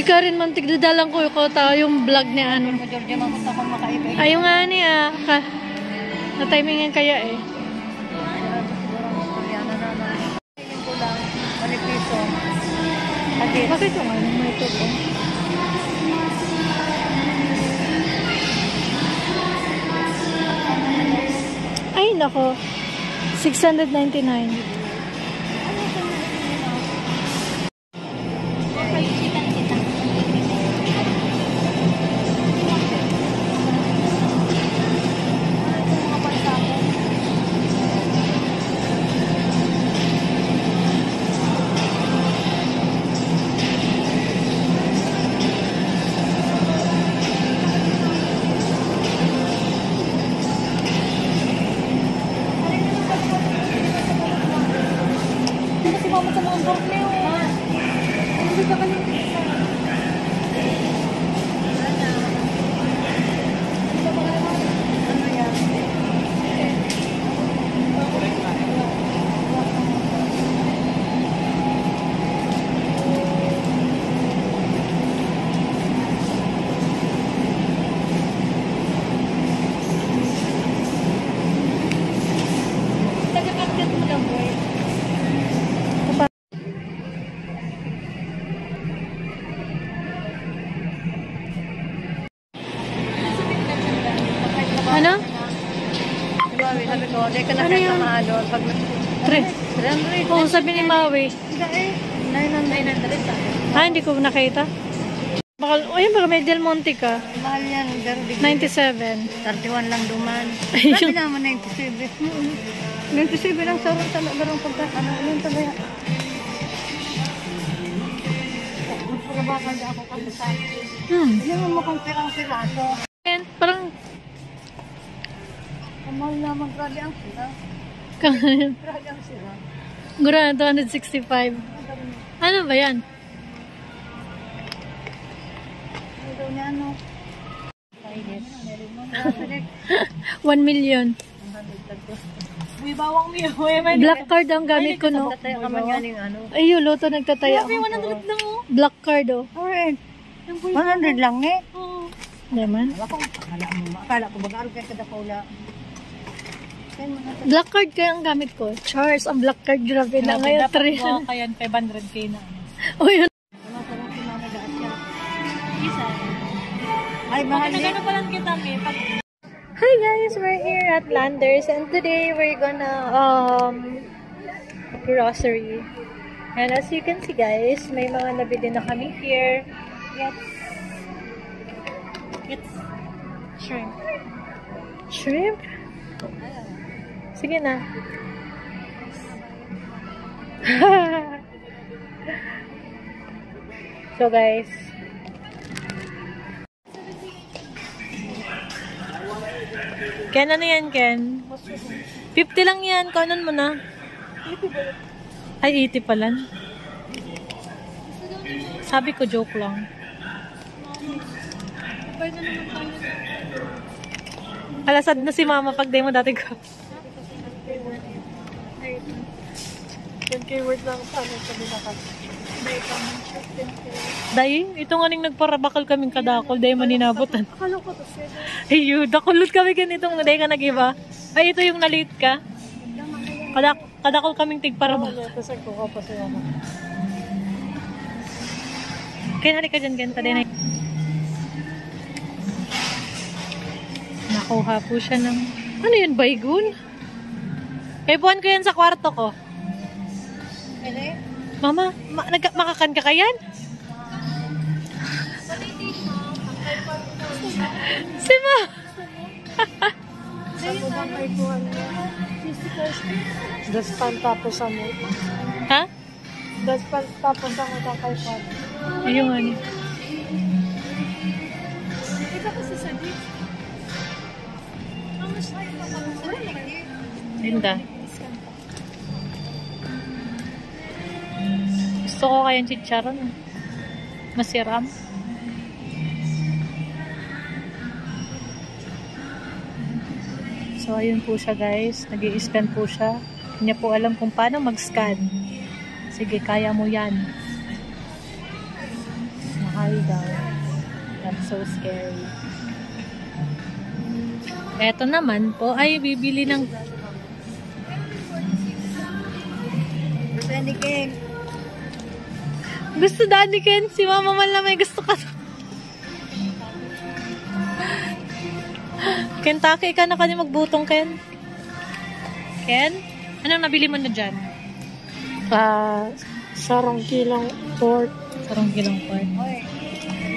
Ka rin man tigdadalang ko yung vlog ni ano. Ayun nga niya. Na-timingan kaya eh. Bakit yung ano? May ito po. Ay, nako. 699. Ano? Ano yun? 300. Oo, sabi ni Maui. 900. Ah, hindi ko nakita. Ayun, baka may Del Monte ka. Mahal yan. 97. 31 lang duman. Sabi naman 97. 97 lang sa ron talaga rin pagka. Ano yun talaga? Magpagabakan na ako kasi sa hindi mo kung pirang-piraso. Parang kamahal naman grabe ang sira. Grabe ang sira. Gura, 265. Ano ba yan? Ano daw niya ano? 1 million. Bawang miyo. Black card ang gamit ko, no? Ay, yung loto nagtataya. 100 lang, oh. Black card, oh. Alright. 100 lang, eh. Oo. Naman. Akala ko baga-araw kayo kada paula. Black card kaya ang gamit ko. Charles, ang black card, grabe na ngayon. Kaya 500k na. Oh, yun. Ay, mahal niya. Pa lang kita, may Hi guys, we're here at Landers and today we're gonna grocery. And as you can see guys, may mga nabili na kami here. Yes. Shrimp. Shrimp? Sige na. So guys, Ken, ano yan, Ken? 50 lang yan. Kanan mo na. Ay, 80 pala. Sabi ko, joke lang. Alasad na si mama pag day mo dati ko. 10k word lang sana sa binakas. Day, ito nga ning nagparabakal kaming kadakol. Day maninabutan. Akala ko to siya. Ayun, dakulot kami ganitong day ka nag-iba. Ay, ito yung na-late ka. Kadakol kaming tigparabakal. Kasi ko pa siya. Kaya halik ka dyan, ganta din. Nakuha po siya ng... Ano yun, baygun? Kaya buwan ko yan sa kwarto ko. Mama, makakan ka kayan? Si Ma! Daspan tapos ano? Ha? Daspan tapos ang kakaipan. Ayun nga niya. Ito kasi sa gift. Ang mas ay Linda. Gusto ko kayang chicharon. Masiram. So, ayun po siya guys. Nag-i-scan po siya. Hindi niya po alam kung paano mag-scan. Sige, kaya mo yan. Mahal. mahal daw. That's so scary. Eto naman po ay bibili ng Daddy Ken. gusto Daddy Ken. Si Mama man lang may gusto ka. Kentucky ka na kanya magbutong, Ken. Ken? Anong nabili mo na dyan? Sarong kilong pork. Sarong kilong pork.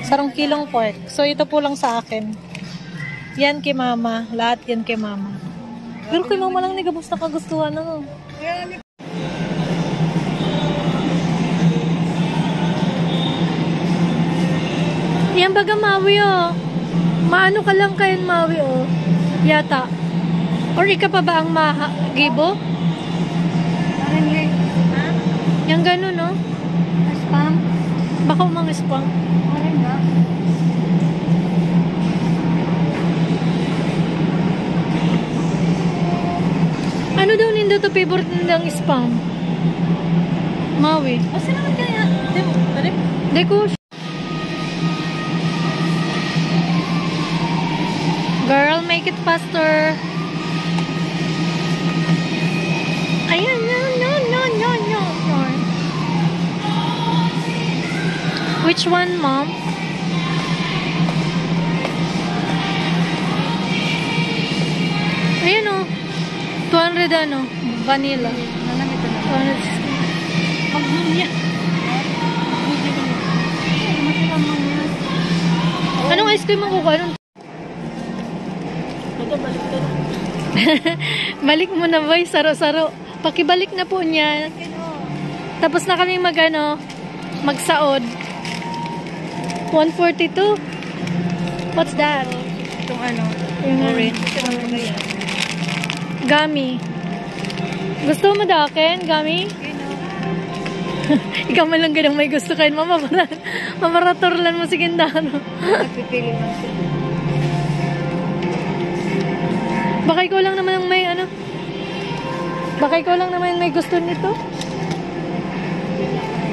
Sarong kilong pork. So, ito po lang sa akin. Yan kay Mama. Lahat yan kay Mama. Pero kay Mama lang nagabos na kagustuhan ano. Yan baga Maui oh. Maano ka lang kayan Maui oh. Yata. Or ika pa ba ang gibo? Parang yun. Ha? Yang ganun no? Spam? Baka umang spam. Parang nga. Ano daw nindo to favorite nindang spam? Maui. O, sino naman kaya? Deko. Girl, make it faster. Ayan, no. Which one, Mom? Ayan o. 200 ano? Vanilla. Nalang ito na. 200. Magmumya. Masarap mo yan. Anong ice cream ang kukuha? Anong balik mo na boy, saro-saro. Pakibalik na po niya. Tapos na kami magsaod. 142. What's that? Itong ano? Yung Orange. Gummy. Gusto mo dakin, gummy? Ikaw man lang ganang may gusto kain. Mamaratorlan mo si Kindano. Nagpipili man siya. Baka ikaw lang naman ang may Baka ikaw lang naman may gusto nito.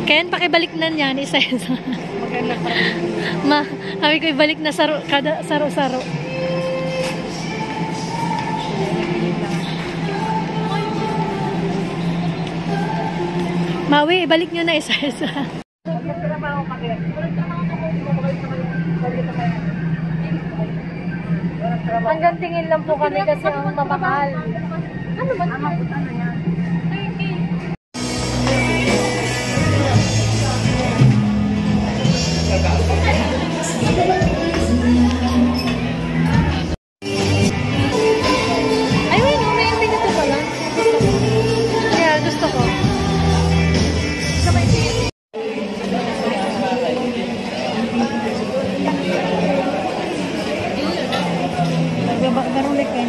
Ken, pakibalik na niyan. Isa-isa. Maganda pa. Sabi ko ibalik na kada saro-saro. Maui, ibalik nyo na isa-isa. Hanggang tingin lang po kami kasi ang mamahal. Ano man? Ano yan? Ay, wait, may pinito pala. Kaya gusto ko. Garong lekin.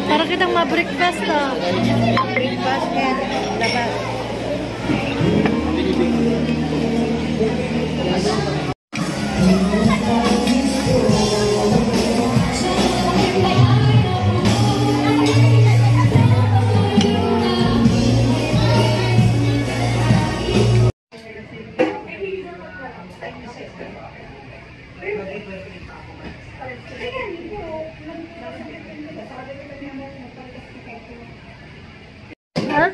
Para kitang ma-breakfast Breakfast and labas. Ha?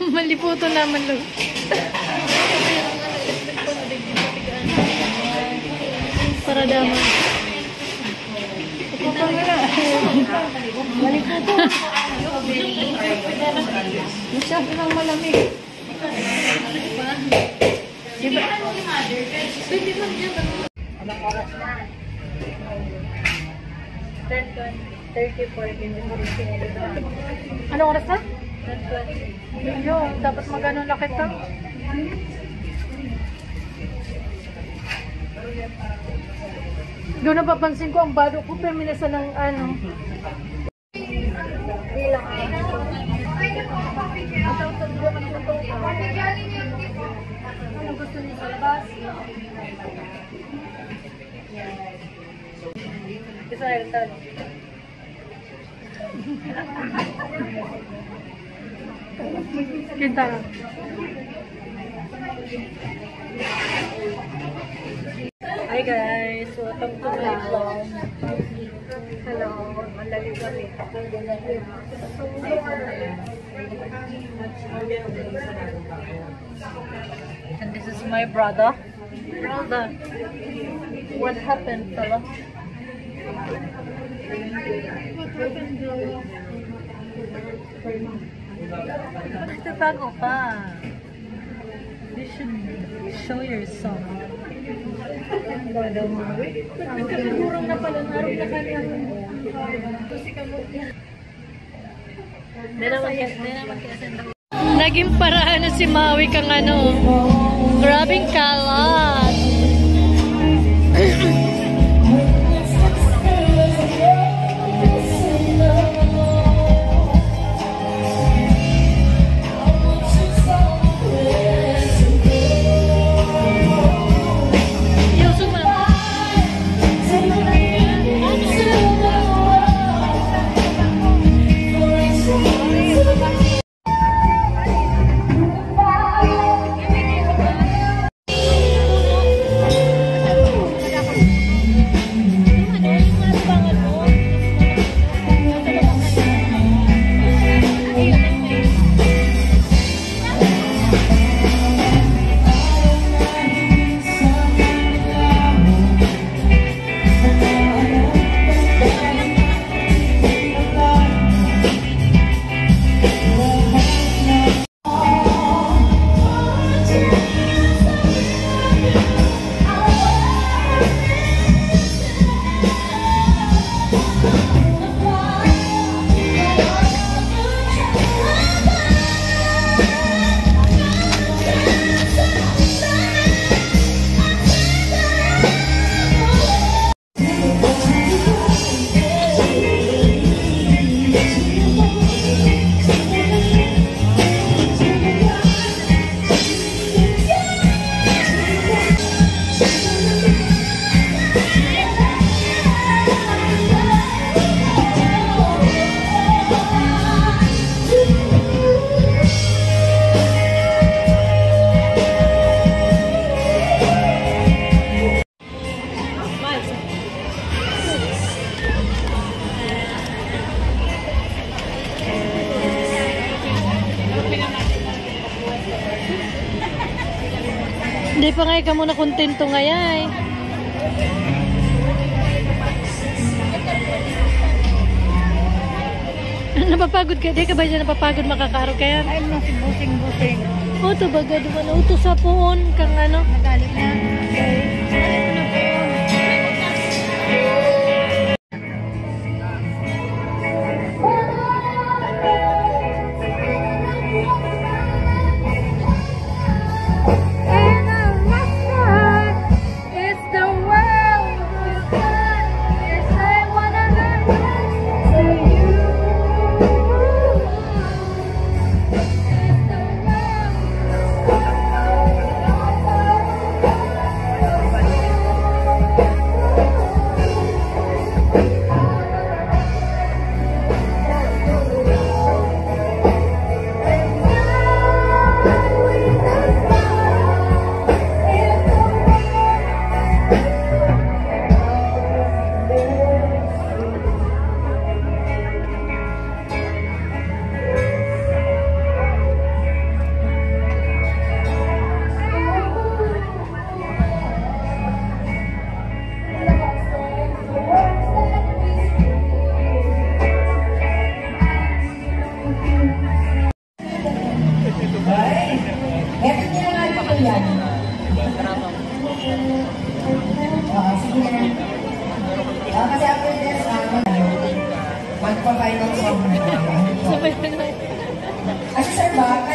Maliputo naman lang. Para daman. Ito nga. Maliputo. Masyado nang malamig. Diba? Pwede man yan. Anong oras na? 10:34. Anong oras na? 10:20. Yun, dapat magano lakit ka. Doon napapansin ko ang bado ko, pero minasa ng ano. Ano gusto niyo sa labas? Israel, talo. Kita lang. Hi guys, welcome to my vlog. Hello, mandali kami. And this is my brother. Brother, what happened, fella? Bakit nagbago ka? You should show yourself. Nagkasigurong na pala, narap na kanya. Naging paraan na si Maui kang ano. Grabing kalat. Hindi pa nga ka muna kontento ngayon. Napapagod ka? Di ka ba dyan napapagod makakaaraw kaya? Ay, si busing-busing. O, ito baga, di ba na utos sa poon kang ano? Nagalit na. Okay. Nagalit ko na po yun. pa yun. As sir ba,